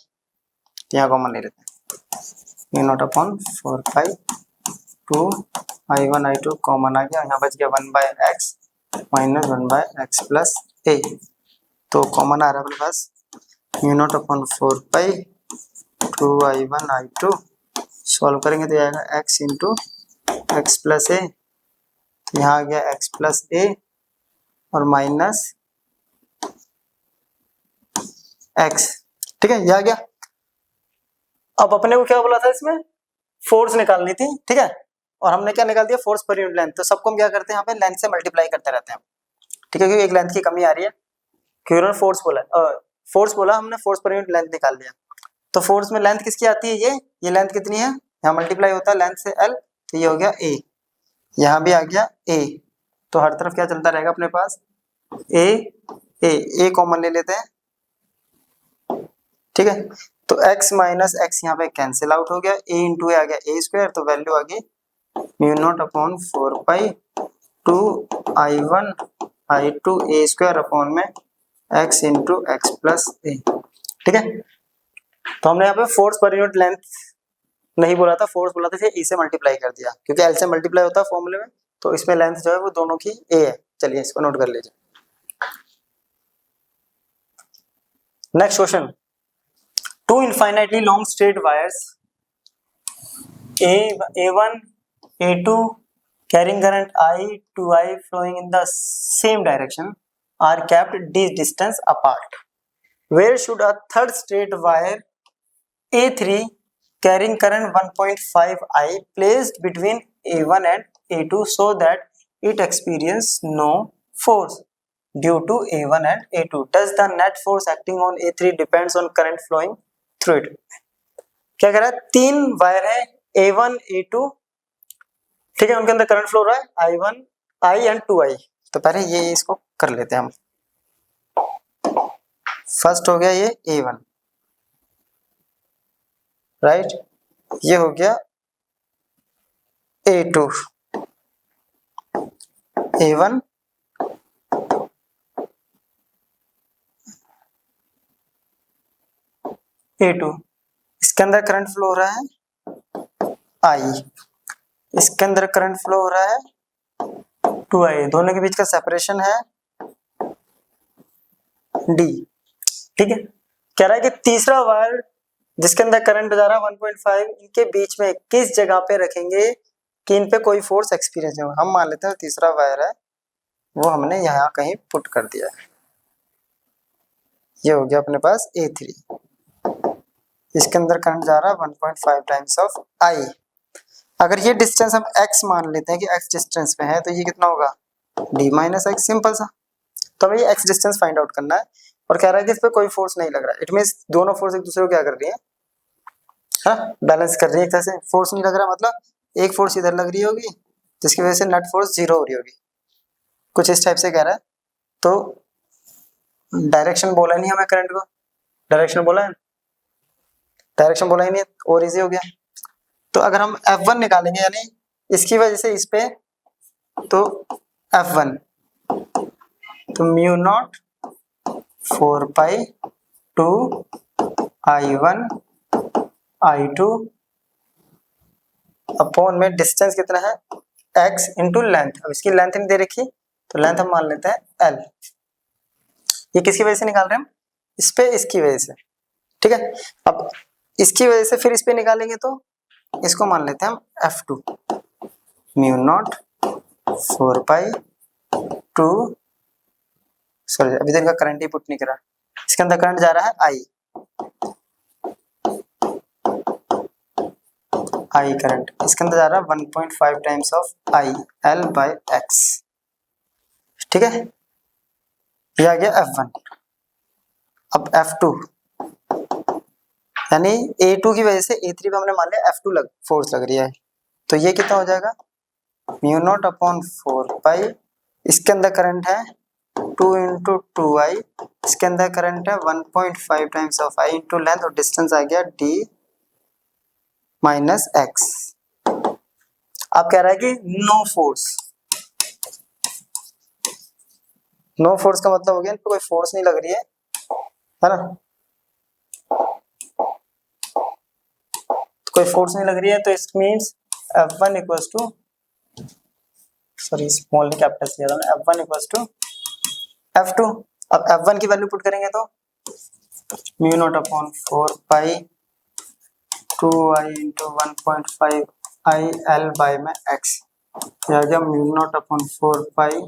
यहाँ कॉमन ले लेते हैं, mu naught upon 4 pi 2 I1 I2 common आ गया, यहाँ बच गया 1 by x minus 1 by x plus a, तो कॉमन आ रहा है अपने पास mu naught upon 4 pi 2 I1 I2, solve करेंगे तो आएगा x into x plus a, यहाँ आ गया x प्लस ए और माइनस x, ठीक है, ये आ गया। अब अपने को क्या बोला था, इसमें फोर्स निकालनी थी, ठीक है, और हमने क्या निकाल दिया, फोर्स पर यूनिट लेंथ, तो सबको हम क्या करते हैं यहाँ पे लेंथ से मल्टीप्लाई करते रहते हैं, ठीक है, क्योंकि एक लेंथ की कमी आ रही है, क्योंकि उन्होंने फोर्स बोला, हमने फोर्स पर यूनिट लेंथ निकाल लिया, तो फोर्स में लेंथ किसकी आती है, ये लेंथ कितनी है, यहाँ मल्टीप्लाई होता है लेंथ से l, तो ये हो गया a, यहाँ भी आ गया a, तो हर तरफ क्या चलता रहेगा अपने पास a कॉमन ले लेते हैं, ठीक है, तो x माइनस एक्स यहाँ पे कैंसिल आउट हो गया, a इंटू आ गया a स्क्वायर, तो वैल्यू आ गई mu naught upon 4 pi 2 I1 I2 a square upon में x इंटू एक्स प्लस ए। ठीक है, तो हमने यहाँ पे फोर्स पर यूनिट लेंथ नहीं बोला था, फोर्स बोला था, फिर e से मल्टीप्लाई कर दिया क्योंकि l से मल्टीप्लाई होता है फॉर्मूले में, तो इसमें लेंथ जो है वो दोनों की a है। चलिए इसको नोट कर लीजिए। Next question, two infinitely long straight wires A1 A2 carrying current I to I flowing in the same direction are kept this distance apart. Where should a third straight wire A3 carrying current 1.5 I placed between A1 and A2 so that it experience no force due to A1 and A2? Does the net force acting on A3 depends on current flowing through it? क्या कह रहा है, तीन wire है A1 A2, ठीक है, उनके अंदर करंट फ्लो हो रहा है I1 I एंड 2I। तो पहले ये इसको कर लेते हैं हम। फर्स्ट हो गया ये A1, राइट, ये हो गया A2, A1 A2, इसके अंदर करंट फ्लो हो रहा है I, इसके अंदर करंट फ्लो हो रहा है 2I, दोनों के बीच का सेपरेशन है D। ठीक है, कह रहा है कि तीसरा वायर जिसके अंदर करंट जा रहा है 1.5, इनके बीच में किस जगह पे रखेंगे कि इन पे कोई फोर्स एक्सपीरियंस नहीं हो। हम मान लेते हैं तीसरा वायर है वो हमने यहाँ कहीं पुट कर दिया है। ये हो गया अपने पास A3, इसके अंदर करंट जा रहा है 1.5 टाइम्स ऑफ I। अगर ये डिस्टेंस हम x मान लेते हैं कि x डिस्टेंस पे है, तो ये कितना होगा d माइनस एक्स, सिंपल सा। तो हमें ये x डिस्टेंस फाइंड आउट करना है और कह रहा है कि इस पे कोई फोर्स नहीं लग रहा है। इट मींस दोनों फोर्स एक दूसरे को क्या कर रही है, हाँ, बैलेंस कर रही है एक तरह से। फोर्स नहीं लग रहा मतलब एक फोर्स इधर लग रही होगी जिसकी वजह से नेट फोर्स 0 हो रही होगी, कुछ इस टाइप से कह रहा है। तो डायरेक्शन बोला नहीं हमें, करंट को डायरेक्शन बोला है, डायरेक्शन बोला ही नहीं, और इजी हो गया। तो अगर हम F1 निकालेंगे यानी इसकी वजह से इस पे, तो F1 तो mu not 4 pi 2 I1 I2 upon में डिस्टेंस कितना है x इंटू लेंथ। अब इसकी लेंथ नहीं दे रखी तो लेंथ हम मान लेते हैं L। ये किसकी वजह से निकाल रहे हैं हम, इस पे इसकी वजह से। ठीक है, अब इसकी वजह से फिर इस पे निकालेंगे तो इसको मान लेते हैं हम F2 mu naught 4 pi 2, sorry अभी तक का करंट ही पुट नहीं करा, इसके अंदर करंट जा रहा है I करंट, इसके अंदर जा रहा है 1.5 times of I L by X। ठीक है, ये आ गया F1। अब F2 यानी A2 की वजह से A3 पे हमने मान लिया F2 फोर्स लग रही है, तो ये कितना हो जाएगा म्यू नॉट अपॉन 4 पाई, इसके अंदर करंट है 2 इंटू 2I, इसके अंदर करंट है 1.5 times of I into length, और डिस्टेंस आ गया D माइनस एक्स। अब कह रहा है कि नो फोर्स, नो फोर्स का मतलब हो गया इन पे कोई फोर्स नहीं लग रही है ना, तो कोई फोर्स नहीं लग रही है, तो it means F1 equals to, sorry small ने कैपिटल लिया था मैं, F1 इक्वल्स टू F2। अब F1 की वैल्यू पुट करेंगे तो mu naught upon 4 pi 2I into 1.5 I L by में X, यह आ गया mu naught upon 4 pi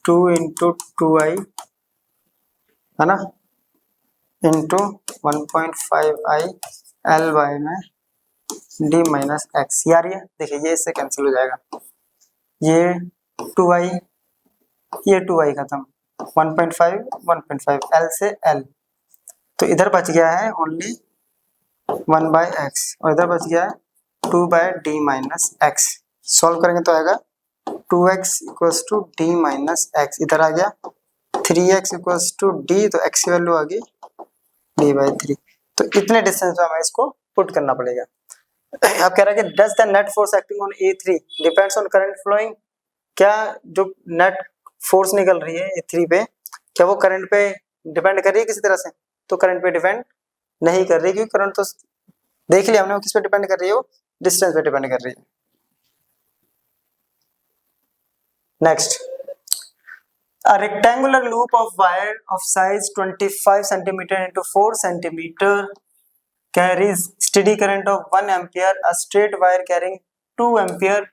2 into 2I है ना इंटू 1.5 I L बाय में D माइनस एक्स। यार ये देखिए ये इससे कैंसिल हो जाएगा, ये 2I ये 2I खत्म, 1.5 L से L, तो इधर बच गया है ओनली 1 बाय एक्स और इधर बच गया है 2 by D minus x. Solve करेंगे तो आएगा 2x equals to D minus x, इधर आ गया 3x इक्वल्स टू डी, तो x की वैल्यू आ गई d बाई 3। तो इतने डिस्टेंस पे हमें इसको पुट करना पड़ेगा। अब कह रहा है कि does the net force acting on A3 depends on current flowing क्या जो नेट फोर्स निकल रही है E3 पे, क्या वो करंट पे डिपेंड कर रही है किसी तरह से? तो करंट पे डिपेंड नहीं कर रही, क्योंकि करंट तो देख लिया हमने वो किस पे डिपेंड कर रही है, वो डिस्टेंस पे डिपेंड कर रही है। Next, a rectangular loop of wire of size 25 centimeter into 4 centimeter carries steady current of 1 ampere. A straight wire carrying 2 ampere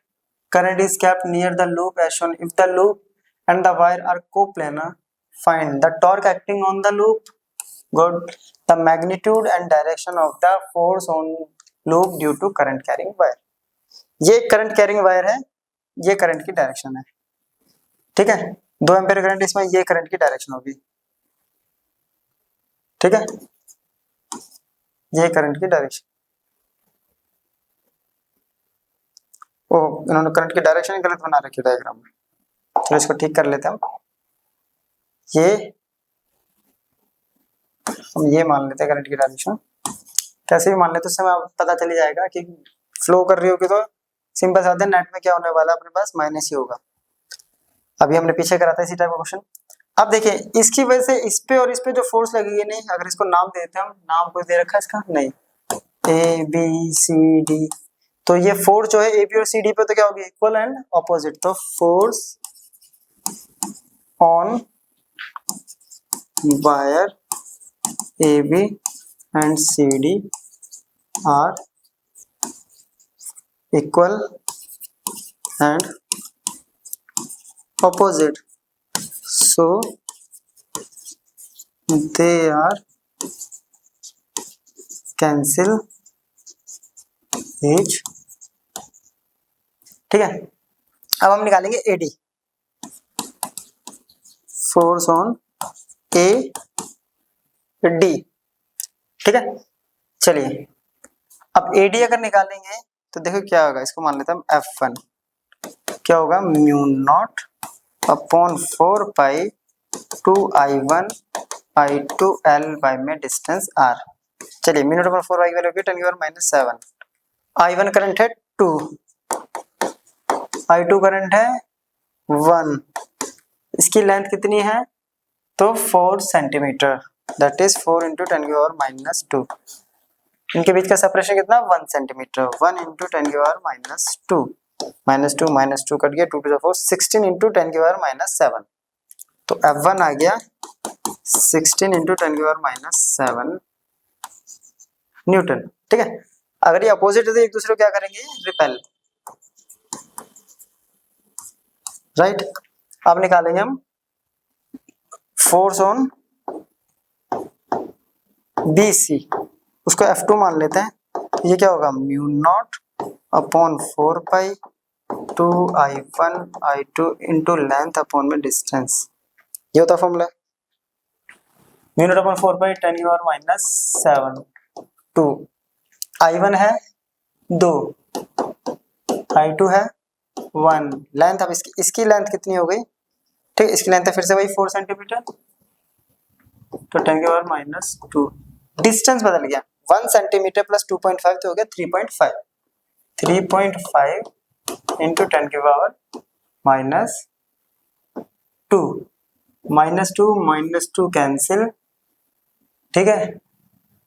current is kept near the loop as shown. If the loop and the wire are coplanar, find the torque acting on the loop. Good. The magnitude and direction of the force on loop due to current carrying wire. ये current carrying wire है, ये current की direction है, ठीक है। 2 ampere current इसमें, ये current की डायरेक्शन होगी, ठीक है, ये करंट की डायरेक्शन। ओह, इन्होंने करंट की डायरेक्शन गलत बना रखी है डायग्राम में, तो इसको ठीक कर लेते हैं हम ये मान लेते हैं करंट की डायरेक्शन, कैसे भी मान लेते, उससे हमें पता चल जाएगा कि फ्लो कर रही होगी तो सिंपल सा नेट में क्या होने वाला है, अपने पास माइनस ही होगा। अभी हमने पीछे करा था इसी टाइप का क्वेश्चन। अब देखिए, इसकी वजह से इस पे और इस पे जो फोर्स लगेगी, नहीं अगर इसको नाम दे देते हैं हम, नाम कोई दे रखा है इसका, नहीं, ए बी सी डी, तो ये फोर्स जो है ए बी और सी डी पे तो क्या होगी, इक्वल एंड ऑपोजिट। तो force on wire A B and C D are equal and opposite, so they are cancel each, ठीक है। अब हम निकालेंगे AD, force on A D, ठीक है। चलिए, अब एडी अगर निकालेंगे तो देखो क्या होगा, इसको मान लेते हैं हम F1, क्या होगा, mu naught upon 4 pi 2 I1 I2 L by में डिस्टेंस R। चलिए, mu naught upon 4 pi value 10 की पावर -7, I1 करंट है 2, I2 करंट है 1, इसकी लेंथ कितनी है, तो 4 सेंटीमीटर, दैट इज 4 इंटू 10 की पावर -2, इनके बीच का सेपरेशन कितना, 1 सेंटीमीटर, 1 इंटू 10 की पावर -2, -2 कट गया, 2 टू द 4, 16 इंटू 10 की पावर -7, तो F1 आ गया 16 इंटू 10 की पावर -7 न्यूटन, ठीक है। अगर ये अपोजिट है तो एक दूसरे को क्या करेंगे, रिपेल, राइट। अब निकालेंगे हम फोर्स ऑन बी सी, उसको F2 मान लेते हैं, ये क्या होगा, mu naught upon 4 pi 2 I1 I2 into length upon में डिस्टेंस, ये होता फॉर्मूला, म्यू नॉट अपॉन 4 पाई 10 की पावर -7, 2 I1 है 2, I2 है 1, लेंथ, अब इसकी लेंथ कितनी हो गई, ठीक, इसकी लेंथ है फिर से वही 4 सेंटीमीटर, तो 10 की पावर -2, डिस्टेंस बदल गया, 1 सेंटीमीटर प्लस 2.5 तो हो गया 3.5, 3.5 इंटू 10 की पावर -2 कैंसिल, ठीक है,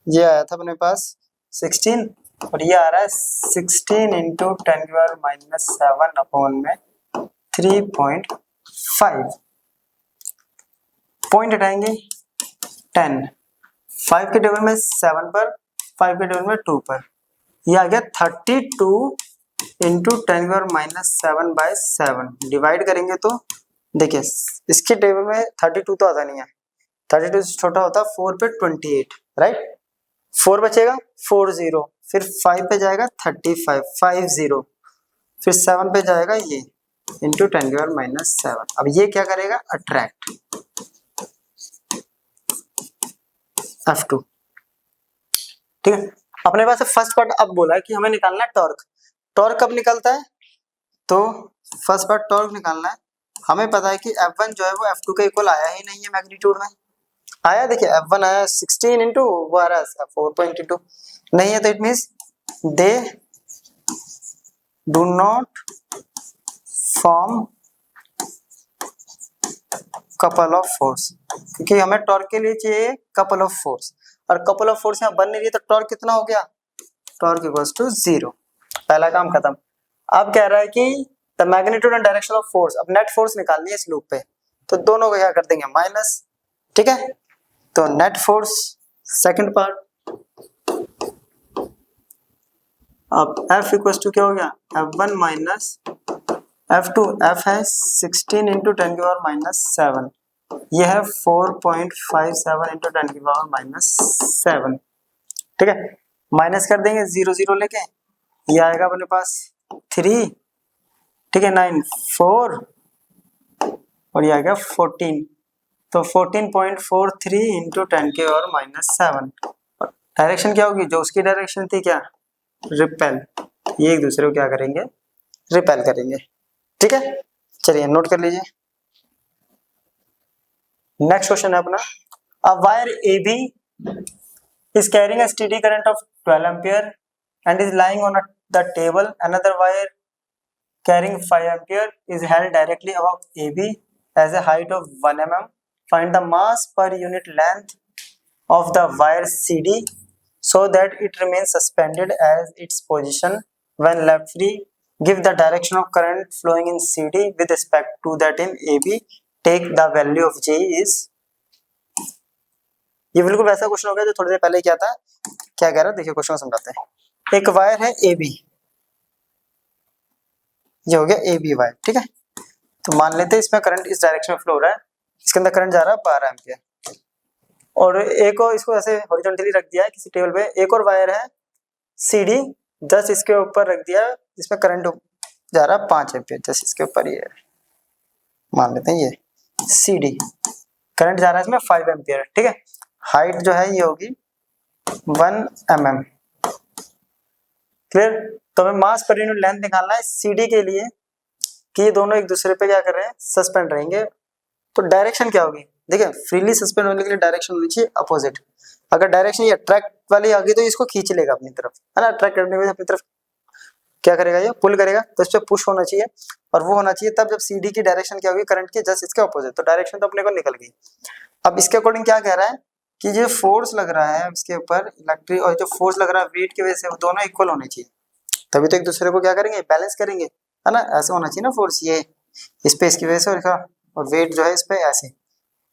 ये आया था अपने पास 16 और ये आ रहा है 16 इंटू 10 की पावर -7 अपॉन में 3.5, पॉइंट हटाएंगे 10, 5 के टेबल में 7 पर, 5 के टेबल में 2 पर, ये आ गया 32 इंटू 10 की पावर -7 बाई 7, डिवाइड करेंगे तो देखिए इसके टेबल में 32 तो आता नहीं है, 32 से छोटा होता 4 पे 28, राइट, 4 बचेगा 40, फिर 5 पे जाएगा 35, 50, फिर 7 पे जाएगा ये इंटू 10 की पावर -7, अब ये क्या करेगा, अट्रैक्ट F2, ठीक है। अपने पास फर्स्ट पार्ट अब बोला है कि हमें निकालना है टॉर्क, टॉर्क कब निकलता है, तो फर्स्ट पार्ट टॉर्क निकालना है, हमें पता है कि F1 जो है वो F2 के इक्वल आया ही नहीं है मैग्नीट्यूड में, आया, देखिए F1 आया 16 इंटू, वो आ रहा है 4.2, नहीं है तो it means they do not form couple of force, क्योंकि हमें टॉर्क के लिए चाहिए कपल ऑफ फोर्स, और कपल ऑफ फोर्स यहाँ बन नहीं रही तो टॉर्क कितना हो गया, टॉर्क इक्वल्स टू 0। पहला काम खत्म। अब कह रहा है कि the magnitude and direction of force, अब नेट फोर्स निकालनी है इस लूप पे, तो दोनों को क्या कर देंगे माइनस, ठीक है। तो नेट फोर्स सेकंड पार्ट, अब F इक्वल्स टू क्या हो गया, F1 माइनस F2, F है 16 इंटू 10 की पावर माइनस 7, यह है 4.57 इंटू 10 की पावर माइनस 7, ठीक है। माइनस कर देंगे 0 0 लेके, ये आएगा अपने पास 3, ठीक है, 9 4 और ये आएगा 14, तो 14.43 इंटू 10 की पावर माइनस 7। डायरेक्शन क्या होगी, जो उसकी डायरेक्शन थी क्या, रिपेल, ये एक दूसरे को क्या करेंगे, रिपेल करेंगे, ठीक है। चलिए नोट कर लीजिए। नेक्स्ट क्वेश्चन है अपना, a wire AB is carrying a steady current of 12 ampere and is lying on the table. Another wire carrying 5 ampere is held directly above AB as a height of 1 mm. Find the mass per unit length of the wire CD so that it remains suspended as its position when left free. Give the direction of current flowing in CD with respect to that in AB. Take the value of J is. ये बिल्कुल वैसा question हो गया जो थोड़ी देर पहले क्या था, क्या कह रहा है देखिए क्वेश्चन समझाते हैं। एक वायर है AB, ये हो गया AB वायर, ठीक है। तो मान लेते हैं इसमें करंट इस डायरेक्शन में फ्लो हो रहा है, इसके अंदर करंट जा रहा है 12 एम्पियर, और एक और इसको ऐसे हॉरिजॉन्टली रख दिया है किसी टेबल पे। एक और वायर है CD, जस्ट इसके ऊपर रख दिया जिसमें करंट जा रहा है 5 एम्पियर, जस्ट इसके ऊपर ये मान लेते हैं, ये CD करंट जा रहा है इसमें 5 एम्पियर, ठीक है। हाइट जो है ये होगी 1 mm, क्लियर। तो हमें मास पर यूनिट लेंथ निकालना है CD के लिए कि ये दोनों एक दूसरे पे क्या कर रहे हैं, सस्पेंड रहेंगे। तो डायरेक्शन क्या होगी, देखिए फ्रीली सस्पेंड होने के लिए डायरेक्शन होनी चाहिए अपोजिट। अगर डायरेक्शन ये अट्रैक्ट वाली आ गई तो इसको खींच लेगा अपनी तरफ, है ना, अट्रैक्ट करने के अपनी तरफ क्या करेगा, ये पुल करेगा, तो इस पे पुश होना चाहिए, और वो होना चाहिए तब जब CD की डायरेक्शन क्या होगी, करंट के जस्ट इसके अपोजिट। तो डायरेक्शन तो अपने को निकल गई। अब इसके अकॉर्डिंग क्या कह रहा है कि ये फोर्स लग रहा है इसके ऊपर इलेक्ट्रिक, और जो फोर्स लग रहा है वेट की वजह से, वो दोनों इक्वल होने चाहिए, तभी तो एक दूसरे को क्या करेंगे, बैलेंस करेंगे, है ना। ऐसे होना चाहिए ना, फोर्स ये इस पे इसकी वजह से और वेट जो है इस पे ऐसे,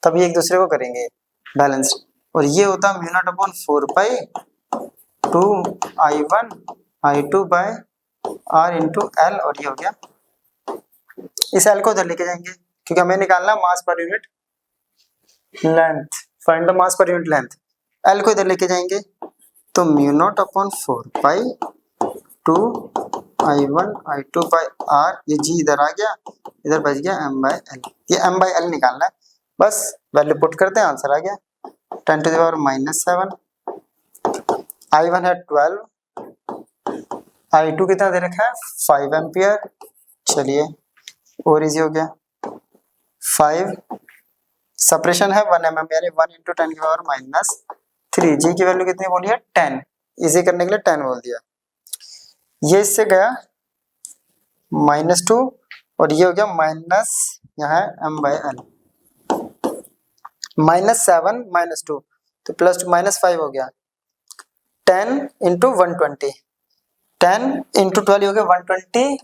तभी एक दूसरे को करेंगे बैलेंस। और ये होता है mu naught upon 4 pi 2 I1 I2 by R into L, और ये हो गया। इस L को उधर लेके जाएंगे क्योंकि हमें निकालना mass per unit length, find the mass per unit length. L को इधर लेके जाएंगे तो mu naught upon 4 pi 2 I1 I2 by R, ये G इधर आ गया, इधर बच गया M बाय L। ये M बाय L निकालना है, बस वैल्यू पुट करते हैं, आंसर आ गया 10 टू द पावर -7। I1 है 12, I2 कितना दे रखा है 5 एम्पियर, चलिए और इजी हो गया। 5 सेपरेशन है 1 mm, यानी 1 इंटू 10 की पावर -3। G की वैल्यू कितनी बोली है 10, इजी करने के लिए 10 बोल दिया। ये इससे गया -2 और ये हो गया माइनस, यहाँ M बाय L, -7 -2 तो +2 -5 हो गया। 10 इंटू 120, 10 इंटू 12 हो गया 120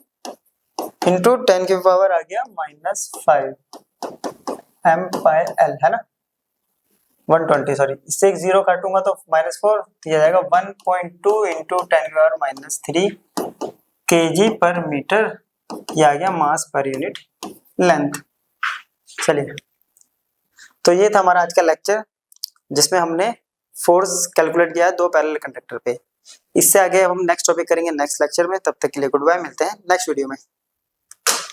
इंटू 10 की पावर आ गया -5 M बाय L, है ना 120, सॉरी इससे एक 0 काटूंगा तो -4, तो ये जाएगा 1.2 इंटू 10 की पावर -3 kg पर मीटर, ये आ गया मास पर यूनिट लेंथ। चलिए, तो ये था हमारा आज का लेक्चर जिसमें हमने फोर्स कैलकुलेट किया है 2 पैरेलल कंडक्टर पे। इससे आगे हम नेक्स्ट टॉपिक करेंगे नेक्स्ट लेक्चर में। तब तक के लिए गुड बाय, मिलते हैं नेक्स्ट वीडियो में।